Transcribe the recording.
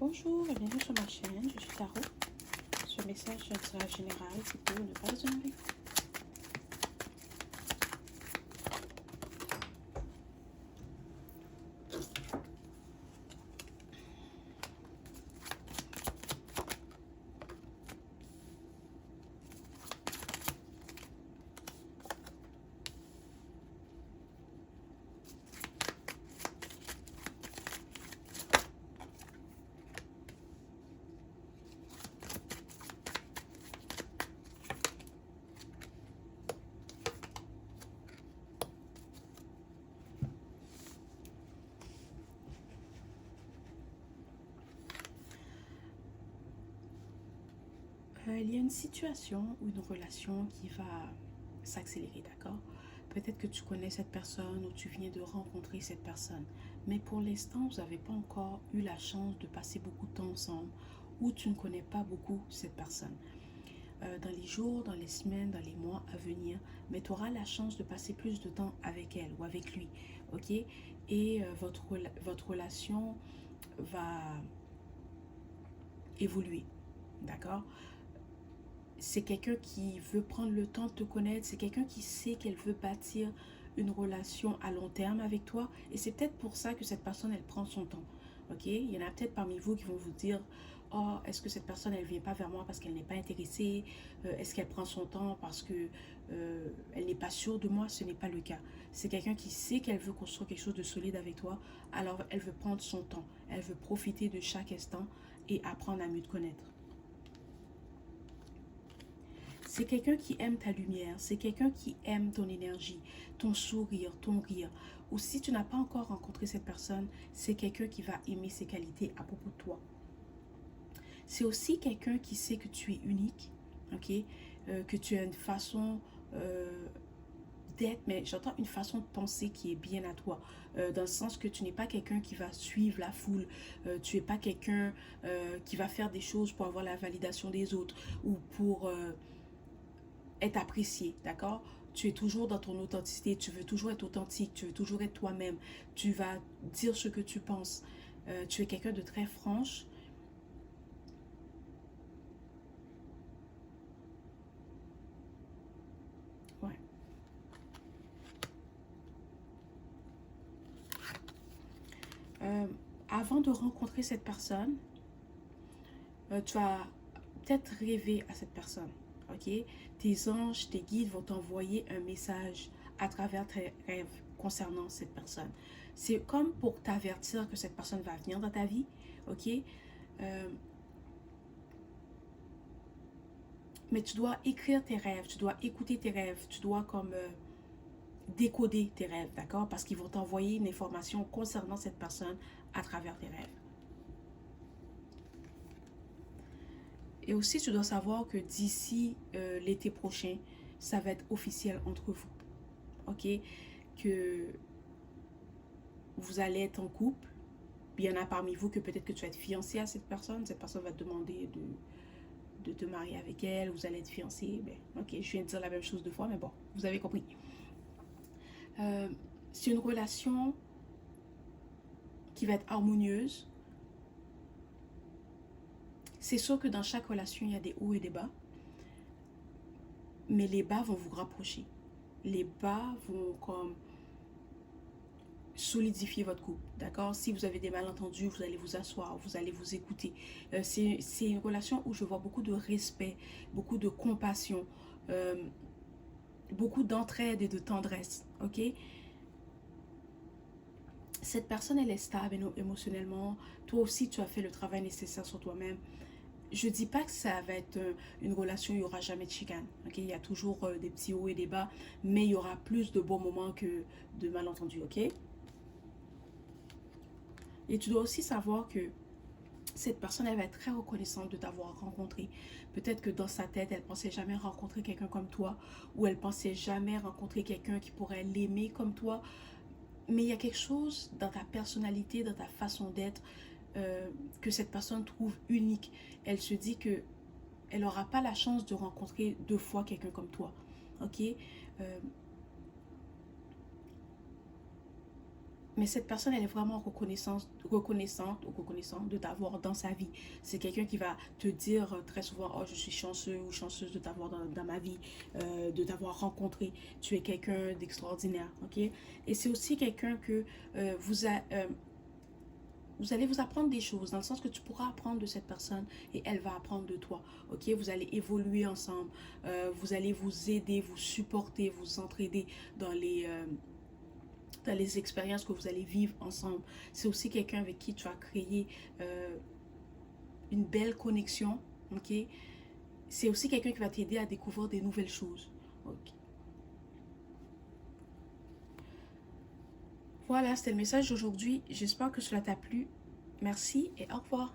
Bonjour et bienvenue sur ma chaîne, je suis Tarot. Ce message est un tirage général qui peut ne pas résonner avec vous. Il y a une situation ou une relation qui va s'accélérer, d'accord? Peut-être que tu connais cette personne ou tu viens de rencontrer cette personne, mais pour l'instant, vous n'avez pas encore eu la chance de passer beaucoup de temps ensemble ou tu ne connais pas beaucoup cette personne. Dans les jours, dans les semaines, dans les mois à venir, mais tu auras la chance de passer plus de temps avec elle ou avec lui, ok? Et votre relation va évoluer, d'accord? C'est quelqu'un qui veut prendre le temps de te connaître, c'est quelqu'un qui sait qu'elle veut bâtir une relation à long terme avec toi et c'est peut-être pour ça que cette personne, elle prend son temps. Ok, il y en a peut-être parmi vous qui vont vous dire, oh, est-ce que cette personne, elle vient pas vers moi parce qu'elle n'est pas intéressée? Est-ce qu'elle prend son temps parce que elle n'est pas sûre de moi? Ce n'est pas le cas. C'est quelqu'un qui sait qu'elle veut construire quelque chose de solide avec toi, alors elle veut prendre son temps, elle veut profiter de chaque instant et apprendre à mieux te connaître. C'est quelqu'un qui aime ta lumière, c'est quelqu'un qui aime ton énergie, ton sourire, ton rire. Ou si tu n'as pas encore rencontré cette personne, c'est quelqu'un qui va aimer ses qualités à propos de toi. C'est aussi quelqu'un qui sait que tu es unique, ok? Que tu as une façon d'être, mais j'entends une façon de penser qui est bien à toi, dans le sens que tu n'es pas quelqu'un qui va suivre la foule, tu n'es pas quelqu'un qui va faire des choses pour avoir la validation des autres ou pour être apprécié, d'accord? Tu es toujours dans ton authenticité, tu veux toujours être authentique, tu veux toujours être toi-même, tu vas dire ce que tu penses. Tu es quelqu'un de très franche. Ouais. Euh, Avant de rencontrer cette personne, tu vas peut-être rêver à cette personne, ok? Tes anges, tes guides vont t'envoyer un message à travers tes rêves concernant cette personne. C'est comme pour t'avertir que cette personne va venir dans ta vie, ok? Euh, Mais tu dois écrire tes rêves, tu dois écouter tes rêves, tu dois comme décoder tes rêves, d'accord? Parce qu'ils vont t'envoyer une information concernant cette personne à travers tes rêves. Et aussi, tu dois savoir que d'ici l'été prochain, ça va être officiel entre vous, ok? Que vous allez être en couple. Il y en a parmi vous que peut-être que tu vas être fiancé à cette personne va te demander de te marier avec elle, vous allez être fiancé. Ben, ok, je viens de dire la même chose deux fois, mais bon, vous avez compris. Euh, c'est une relation qui va être harmonieuse. C'est sûr que dans chaque relation, il y a des hauts et des bas, mais les bas vont vous rapprocher. Les bas vont comme solidifier votre couple, d'accord? Si vous avez des malentendus, vous allez vous asseoir, vous allez vous écouter. C'est une relation où je vois beaucoup de respect, beaucoup de compassion, euh, beaucoup d'entraide et de tendresse, ok? Cette personne, elle est stable émotionnellement. Toi aussi, tu as fait le travail nécessaire sur toi-même. Je dis pas que ça va être une relation, il n'y aura jamais de chicane. Ok, il y a toujours des petits hauts et des bas, mais il y aura plus de bons moments que de malentendus. Ok. Et tu dois aussi savoir que cette personne, elle va être très reconnaissante de t'avoir rencontré. Peut-être que dans sa tête, elle pensait jamais rencontrer quelqu'un comme toi, ou elle pensait jamais rencontrer quelqu'un qui pourrait l'aimer comme toi. Mais il y a quelque chose dans ta personnalité, dans ta façon d'être, que cette personne trouve unique. Elle se dit que elle n'aura pas la chance de rencontrer deux fois quelqu'un comme toi. Ok. Mais cette personne, elle est vraiment reconnaissante ou reconnaissante de t'avoir dans sa vie. C'est quelqu'un qui va te dire très souvent, oh, je suis chanceux ou chanceuse de t'avoir dans ma vie, de t'avoir rencontré. Tu es quelqu'un d'extraordinaire, ok? Et c'est aussi quelqu'un que vous allez vous apprendre des choses, dans le sens que tu pourras apprendre de cette personne et elle va apprendre de toi, ok? Vous allez évoluer ensemble, vous allez vous aider, vous supporter, vous entraider dans les expériences que vous allez vivre ensemble. C'est aussi quelqu'un avec qui tu as créé une belle connexion, ok? C'est aussi quelqu'un qui va t'aider à découvrir des nouvelles choses, ok? Voilà, c'était le message d'aujourd'hui. J'espère que cela t'a plu. Merci et au revoir.